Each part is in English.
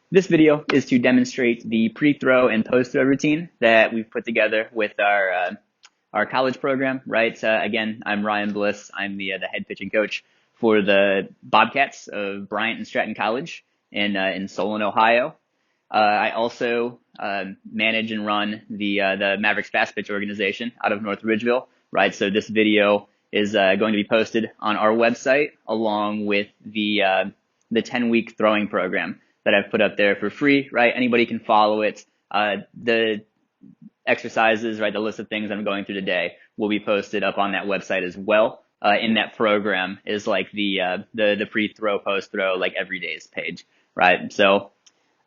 This video is to demonstrate the pre-throw and post-throw routine that we've put together with our college program, right? Again, I'm Ryan Bliss. I'm the head pitching coach for the Bobcats of Bryant and Stratton College in Solon, Ohio. I also manage and run the Mavericks Fast Pitch organization out of North Ridgeville, right? So this video is going to be posted on our website along with the 10-week throwing program that I've put up there for free, right? Anybody can follow it. The exercises, right, the list of things I'm going through today will be posted up on that website as well. In that program is like the pre-throw, post-throw, like every day's page, right? So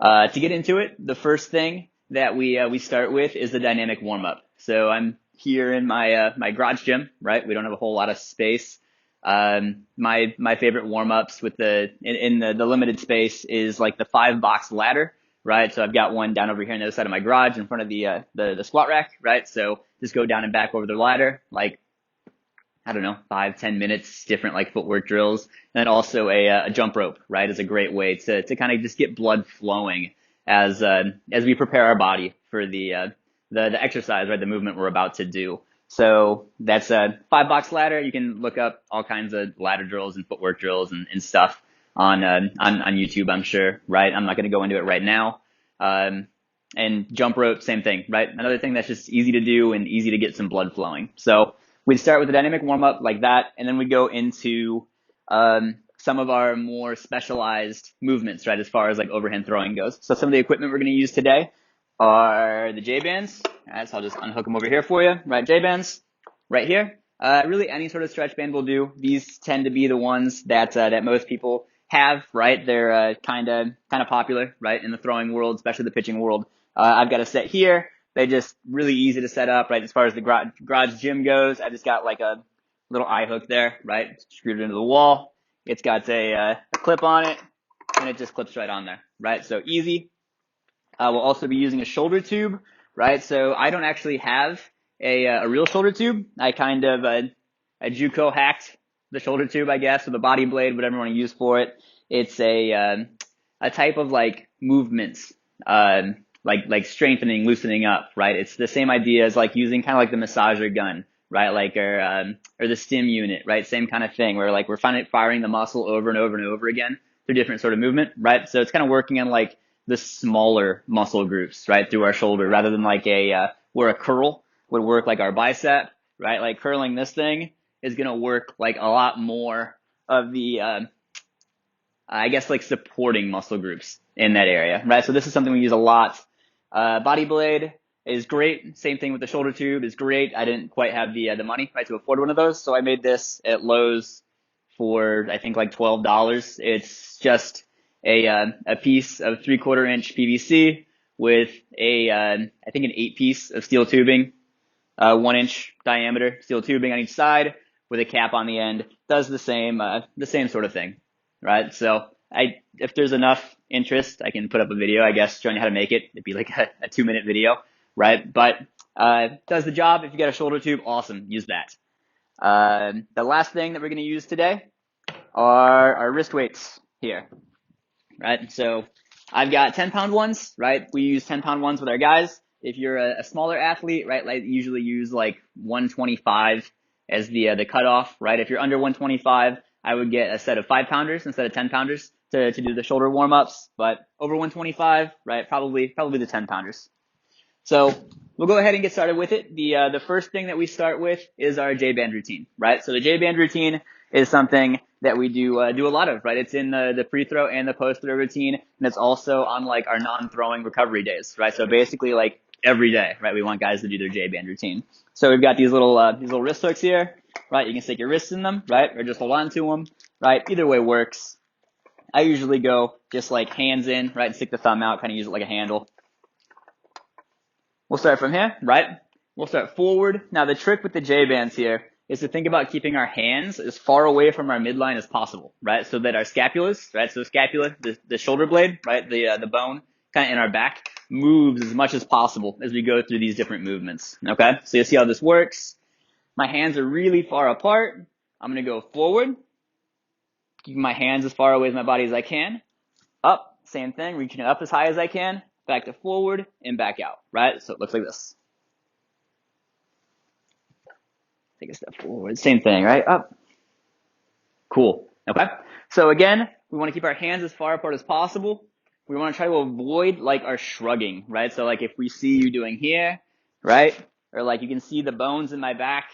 to get into it, the first thing that we start with is the dynamic warm-up. So I'm here in my garage gym, right? We don't have a whole lot of space. My favorite warm-ups with in the limited space is like the 5-box ladder, right? So I've got one down over here on the other side of my garage in front of the squat rack, right? So just go down and back over the ladder, like, I don't know, 5-10 minutes, different like footwork drills. And then also a jump rope, right, is a great way to kind of just get blood flowing as we prepare our body for the exercise, right, the movement we're about to do. So that's a 5-box ladder. You can look up all kinds of ladder drills and footwork drills and stuff on YouTube, I'm sure, right? I'm not going to go into it right now. And jump rope, same thing, right? Another thing that's just easy to do and easy to get some blood flowing. So we'd start with a dynamic warm up like that, and then we go into some of our more specialized movements, right, as far as like overhand throwing goes. So some of the equipment we're going to use today are the J-bands. Right, so I'll just unhook them over here for you, right? J-bands right here. Really any sort of stretch band will do. These tend to be the ones that most people have, right? They're kind of popular, right, in the throwing world, especially the pitching world. I've got a set here. They're just really easy to set up, right? As far as the garage gym goes, I just got like a little eye hook there, right? Screwed it into the wall. It's got a clip on it, and it just clips right on there, right? So easy. We'll also be using a shoulder tube, right? So I don't actually have a real shoulder tube. I kind of a JUCO hacked the shoulder tube, I guess, with a body blade, whatever you want to use for it. It's a type of like movements, like strengthening, loosening up, right? It's the same idea as like using kind of like the massager gun, right? Like or the stim unit, right? Same kind of thing where like we're firing the muscle over and over and over again through different sort of movement, right? So it's kind of working on like the smaller muscle groups, right, through our shoulder, rather than like where a curl would work like our bicep, right? Like curling this thing is going to work like a lot more of the, I guess, like supporting muscle groups in that area, right? So this is something we use a lot. Body blade is great. Same thing with the shoulder tube is great. I didn't quite have the money, right, to afford one of those. So I made this at Lowe's for, I think, like $12. It's just a piece of 3/4 inch PVC with I think an 8-piece of steel tubing, 1-inch diameter steel tubing on each side with a cap on the end. Does the same sort of thing, right? So if there's enough interest, I can put up a video, I guess, showing you how to make it. It'd be like a 2-minute video, right? But does the job. If you got a shoulder tube, awesome, use that. The last thing that we're going to use today are our wrist weights here, right? So I've got 10-pound ones, right? We use 10-pound ones with our guys. If you're a smaller athlete, right, like usually use like 125 as the cutoff, right? If you're under 125, I would get a set of 5-pounders instead of 10-pounders to do the shoulder warm-ups. But over 125, right, probably the 10-pounders. So we'll go ahead and get started with it. The first thing that we start with is our J-band routine, right? So the J-band routine is something that we do a lot of, right? It's in the pre-throw and the post-throw routine, and it's also on like our non-throwing recovery days, right? So basically like every day, right? We want guys to do their J-band routine. So we've got these little wrist hooks here, right? You can stick your wrists in them, right? Or just hold on to them, right? Either way works. I usually go just like hands in, right? And stick the thumb out, kind of use it like a handle. We'll start from here, right? We'll start forward. Now the trick with the J-bands here is to think about keeping our hands as far away from our midline as possible, right? So that our scapulas, right? So scapula, the shoulder blade, right? The bone kind of in our back moves as much as possible as we go through these different movements, okay? So you'll see how this works. My hands are really far apart. I'm going to go forward, keeping my hands as far away as my body as I can. Up, Same thing, reaching up as high as I can, back to forward, and back out, right? So it looks like this. Take a step forward, same thing, right? Up. Cool, okay? So again, we want to keep our hands as far apart as possible. We want to try to avoid like our shrugging, right? So like if we see you doing here, right? Or like you can see the bones in my back,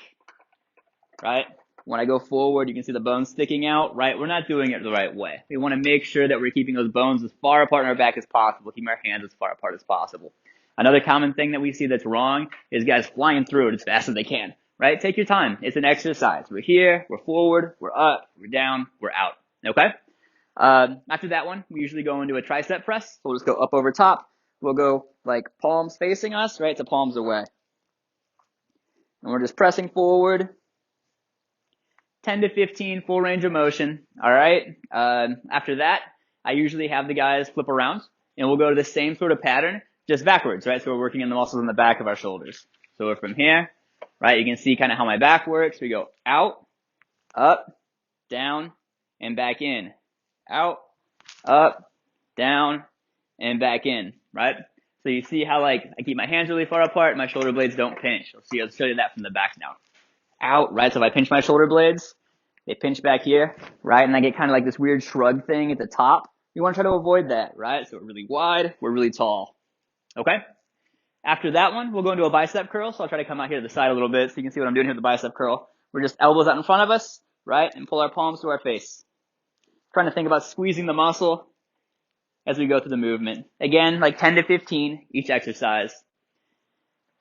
right? When I go forward, you can see the bones sticking out, right? We're not doing it the right way. We want to make sure that we're keeping those bones as far apart in our back as possible, keeping our hands as far apart as possible. Another common thing that we see that's wrong is guys flying through it as fast as they can, right? Take your time. It's an exercise. We're here, we're forward, we're up, we're down, we're out, okay? After that one, we usually go into a tricep press. So we'll just go up over top. We'll go like palms facing us, right, to palms away. And we're just pressing forward. 10 to 15 full range of motion. All right. After that, I usually have the guys flip around and we'll go to the same sort of pattern, just backwards, right? So we're working on the muscles in the back of our shoulders. So we're from here, right? You can see kind of how my back works. We go out, up, down, and back in. Out, up, down, and back in, right? So you see how like I keep my hands really far apart, my shoulder blades don't pinch. I'll show you that from the back now. Out, right? So if I pinch my shoulder blades, they pinch back here, right? And I get kind of like this weird shrug thing at the top. We want to try to avoid that, right? So we're really wide, we're really tall. Okay? After that one, we'll go into a bicep curl. So I'll try to come out here to the side a little bit so you can see what I'm doing here with the bicep curl. We're just elbows out in front of us, right? And pull our palms to our face. Trying to think about squeezing the muscle as we go through the movement. Again, like 10 to 15 each exercise.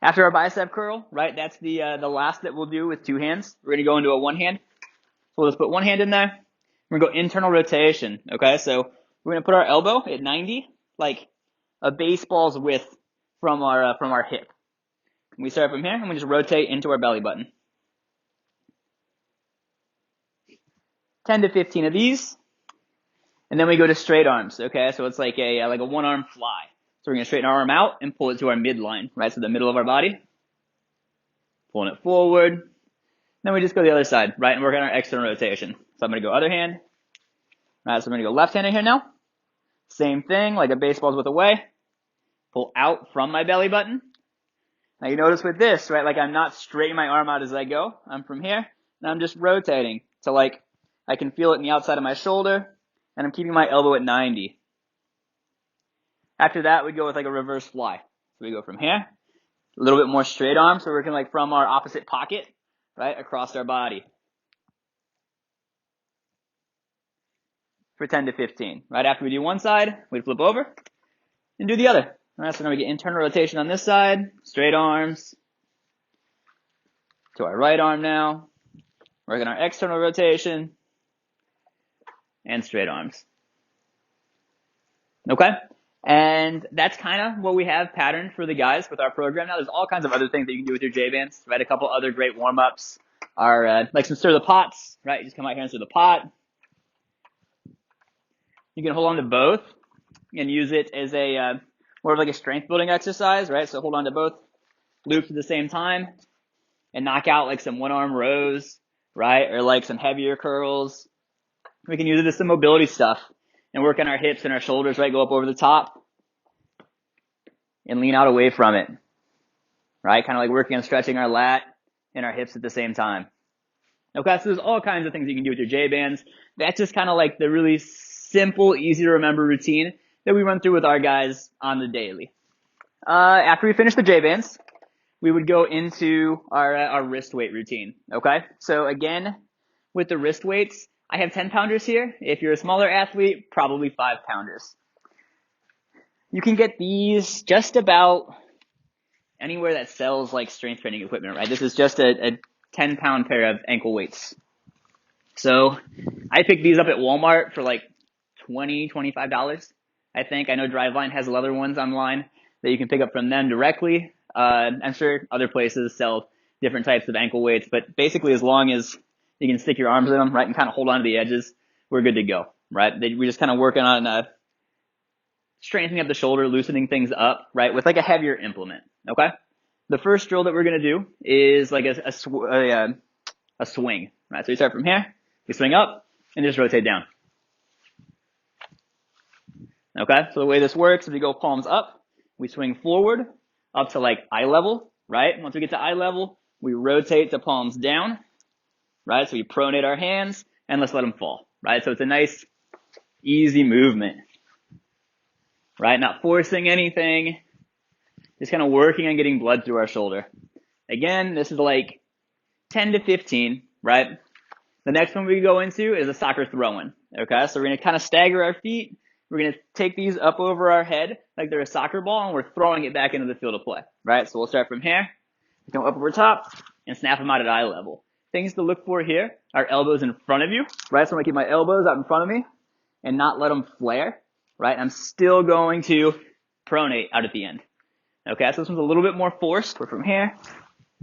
After our bicep curl, right, that's the last that we'll do with two hands. We're going to go into a one hand. So we'll just put one hand in there. We're going to go internal rotation, okay? So we're going to put our elbow at 90, like a baseball's width from our hip. We start from here, and we just rotate into our belly button. 10 to 15 of these. And then we go to straight arms, okay? So it's like a one-arm fly. So we're going to straighten our arm out and pull it to our midline, right? So the middle of our body. Pulling it forward. Then we just go the other side, right? And work on our external rotation. So I'm going to go other hand. Right, so I'm going to go left-handed here now. Same thing, like a baseball's width away. Pull out from my belly button. Now you notice with this, right, like I'm not straightening my arm out as I go. I'm from here, and I'm just rotating. So like I can feel it in the outside of my shoulder, and I'm keeping my elbow at 90. After that, we go with like a reverse fly. So we go from here, a little bit more straight arm, so we're working like from our opposite pocket, right, across our body. For 10 to 15. Right after we do one side, we flip over and do the other. All right, so now we get internal rotation on this side, straight arms to our right arm now. Working our external rotation and straight arms. Okay? And that's kind of what we have patterned for the guys with our program. Now, there's all kinds of other things that you can do with your J-bands, right? A couple other great warm-ups are like some stir the pots, right? You just come out here and stir the pot. You can hold on to both and use it as a more of like a strength building exercise, right? So hold on to both loops at the same time and knock out like some one arm rows, right? Or like some heavier curls. We can use it as some mobility stuff and work on our hips and our shoulders, right? Go up over the top and lean out away from it, right? Kind of like working on stretching our lat and our hips at the same time. Okay, so there's all kinds of things you can do with your J-bands. That's just kind of like the really simple, easy to remember routine that we run through with our guys on the daily. After we finish the J-bands, we would go into our wrist weight routine, okay? So again, with the wrist weights, I have 10 pounders here. If you're a smaller athlete, probably 5 pounders. You can get these just about anywhere that sells like strength training equipment, right? This is just a 10-pound pair of ankle weights. So I picked these up at Walmart for like $20, $25, I think. I know Driveline has other ones online that you can pick up from them directly. I'm sure other places sell different types of ankle weights, but basically as long as you can stick your arms in them, right, and kind of hold on to the edges, we're good to go, right? We're just kind of working on strengthening up the shoulder, loosening things up, right, with like a heavier implement, okay? The first drill that we're going to do is like a swing, right? So you start from here, you swing up, and just rotate down. Okay, so the way this works is we go palms up, we swing forward up to like eye level, right? Once we get to eye level, we rotate to palms down, right? So we pronate our hands and let's let them fall, right? So it's a nice, easy movement, right? Not forcing anything, just kind of working on getting blood through our shoulder. Again, this is like 10 to 15, right? The next one we go into is a soccer throw-in, okay? So we're going to kind of stagger our feet. We're going to take these up over our head like they're a soccer ball, and we're throwing it back into the field of play, right? So we'll start from here, go up over top, and snap them out at eye level. Things to look for here are elbows in front of you, right? So I'm going to keep my elbows out in front of me and not let them flare, right? I'm still going to pronate out at the end. Okay, so this one's a little bit more forced. We're from here,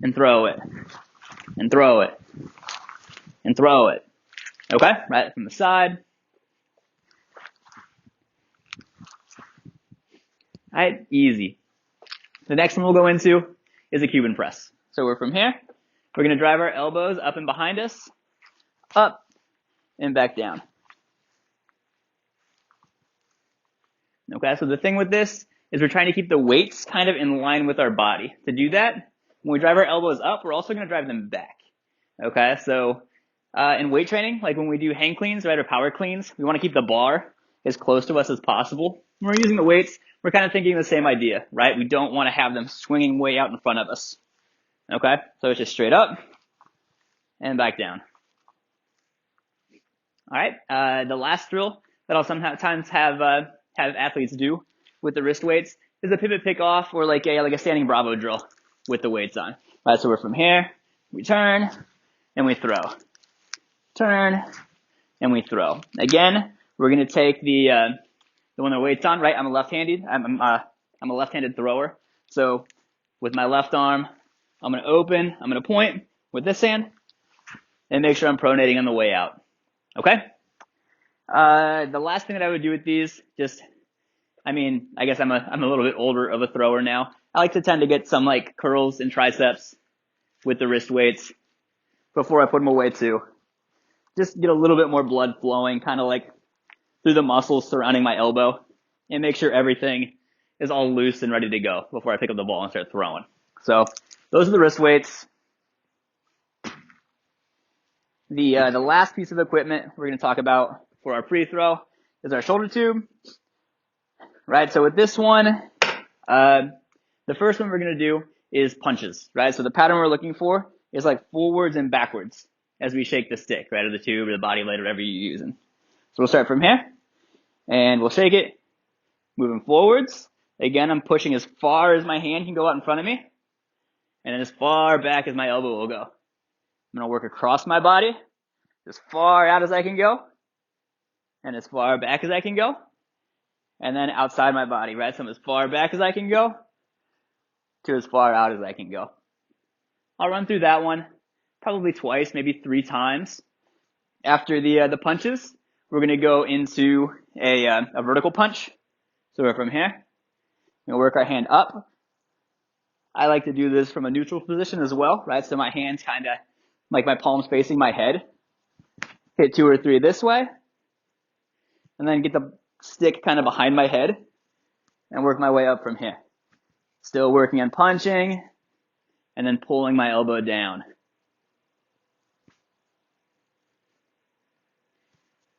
and throw it, and throw it, and throw it. Okay, right from the side. All right, easy. The next one we'll go into is a Cuban press. So we're from here. We're going to drive our elbows up and behind us, up and back down. Okay, so the thing with this is we're trying to keep the weights kind of in line with our body. To do that, when we drive our elbows up, we're also going to drive them back. Okay, so in weight training, like when we do hang cleans, right, or power cleans, we want to keep the bar as close to us as possible. When we're using the weights, we're kind of thinking the same idea, right? We don't want to have them swinging way out in front of us. Okay, so it's just straight up and back down. All right, the last drill that I'll sometimes have athletes do with the wrist weights is a pivot pick off or like a standing bravo drill with the weights on. All right, so we're from here, we turn and we throw, turn and we throw. Again, we're gonna take the one that weights on. Right, I'm a left-handed. I'm a left-handed thrower. So with my left arm, I'm gonna open. I'm gonna point with this hand and make sure I'm pronating on the way out. Okay. The last thing that I would do with these, I guess I'm a little bit older of a thrower now. I like to tend to get some like curls and triceps with the wrist weights before I put them away too. Just get a little bit more blood flowing, kind of like through the muscles surrounding my elbow, and make sure everything is all loose and ready to go before I pick up the ball and start throwing. So those are the wrist weights. The last piece of equipment we're going to talk about for our pre-throw is our shoulder tube. Right, so with this one, the first one we're going to do is punches, right? So the pattern we're looking for is like forwards and backwards as we shake the stick, right, or the tube or the body blade, whatever you're using. So we'll start from here, and we'll shake it, moving forwards. Again, I'm pushing as far as my hand can go out in front of me, and then as far back as my elbow will go. I'm going to work across my body, as far out as I can go, and as far back as I can go, and then outside my body, right? So I'm as far back as I can go to as far out as I can go. I'll run through that one probably twice, maybe 3 times. After the punches, we're going to go into a vertical punch. So we're from here. We'll work our hand up. I like to do this from a neutral position as well, right? So my hands kind of like my palms facing my head. Hit 2 or 3 this way. And then get the stick kind of behind my head and work my way up from here. Still working on punching and then pulling my elbow down.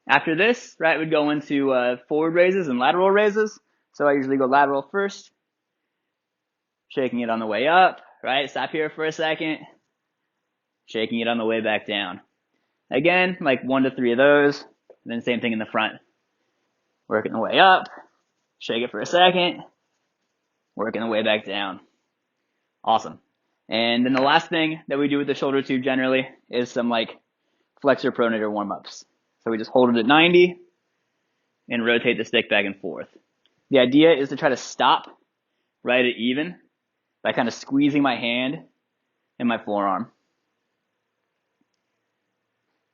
After this, right, we'd go into forward raises and lateral raises. So I usually go lateral first, shaking it on the way up, right? Stop here for a second, shaking it on the way back down. Again, like 1 to 3 of those, and then same thing in the front. Working the way up, shake it for a second, working the way back down. Awesome. And then the last thing that we do with the shoulder tube generally is some like flexor pronator warm-ups. So we just hold it at 90 and rotate the stick back and forth. The idea is to try to stop right at even by kind of squeezing my hand and my forearm.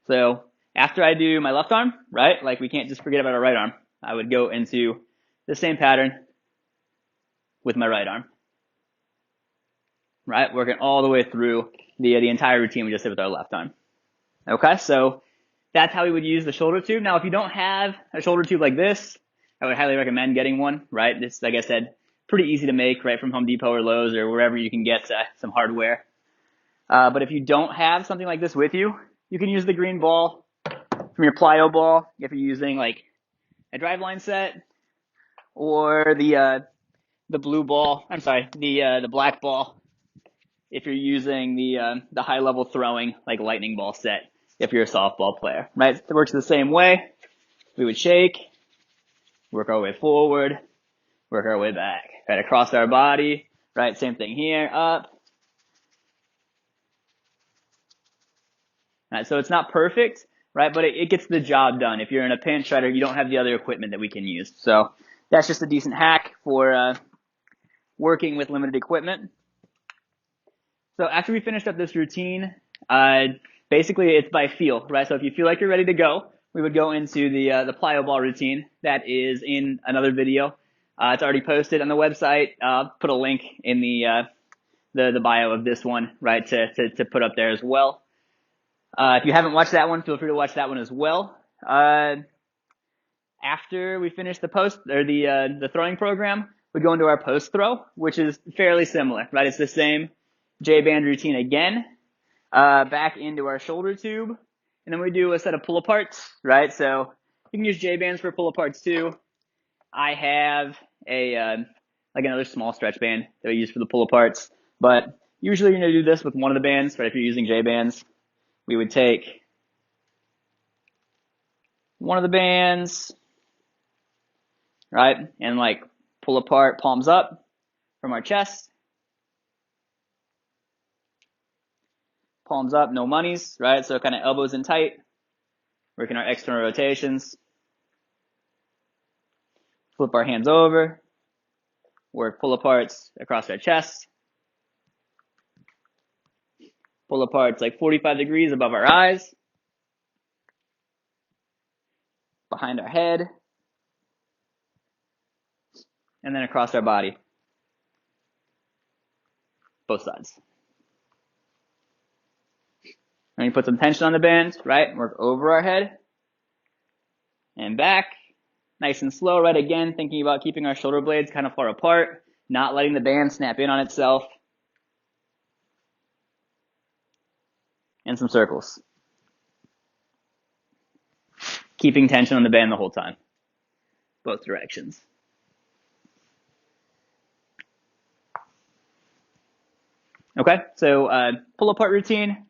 So after I do my left arm, right, like we can't just forget about our right arm. I would go into the same pattern with my right arm. Right, working all the way through the entire routine we just did with our left arm. Okay, so that's how we would use the shoulder tube. Now, if you don't have a shoulder tube like this, I would highly recommend getting one, right? This, like I said, pretty easy to make, right, from Home Depot or Lowe's or wherever you can get some hardware. But if you don't have something like this with you, you can use the green ball from your plyo ball if you're using like a driveline set, or the blue ball. I'm sorry, the black ball if you're using the high level throwing like lightning ball set if you're a softball player, right? It works the same way. We would shake, work our way forward, work our way back, right, across our body, right? Same thing here, up. Right, so it's not perfect, right? But it gets the job done. If you're in a pinch, right, or you don't have the other equipment that we can use. So that's just a decent hack for working with limited equipment. So after we finished up this routine, basically it's by feel, right? So if you feel like you're ready to go, we would go into the plyo ball routine that is in another video. It's already posted on the website. Put a link in the bio of this one, right, to put up there as well. If you haven't watched that one, feel free to watch that one as well. After we finish the post or the throwing program, we go into our post throw, which is fairly similar, right? It's the same J-band routine again, back into our shoulder tube, and then we do a set of pull aparts, right? So you can use J-bands for pull aparts too. I have like another small stretch band that we use for the pull aparts, but usually you're gonna do this with one of the bands, right? If you're using J-bands, we would take one of the bands, right, and like pull apart, palms up from our chest. Palms up, no monies, right? So kind of elbows in tight, working our external rotations. Flip our hands over, work pull aparts across our chest. Pull aparts like 45 degrees above our eyes, behind our head, and then across our body, both sides. And we put some tension on the band, right? Work over our head and back, nice and slow, right? Again, thinking about keeping our shoulder blades kind of far apart, not letting the band snap in on itself. And some circles. Keeping tension on the band the whole time, both directions. Okay, so pull apart routine.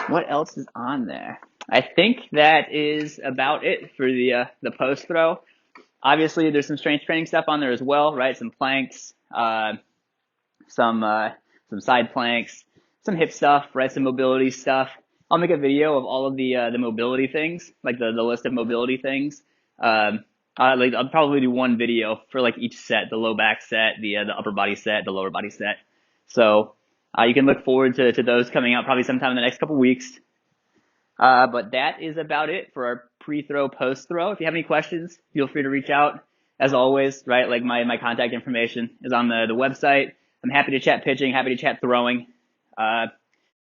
What else is on there? I think that is about it for the post throw. Obviously, there's some strength training stuff on there as well, right? Some planks, some side planks, some hip stuff, right? Some mobility stuff. I'll make a video of all of the mobility things, like the list of mobility things. I'll probably do one video for like each set, the low back set, the upper body set, the lower body set. So you can look forward to those coming out probably sometime in the next couple weeks. But that is about it for our pre-throw, post-throw. If you have any questions, feel free to reach out. As always, right, like my contact information is on the website. I'm happy to chat pitching, happy to chat throwing.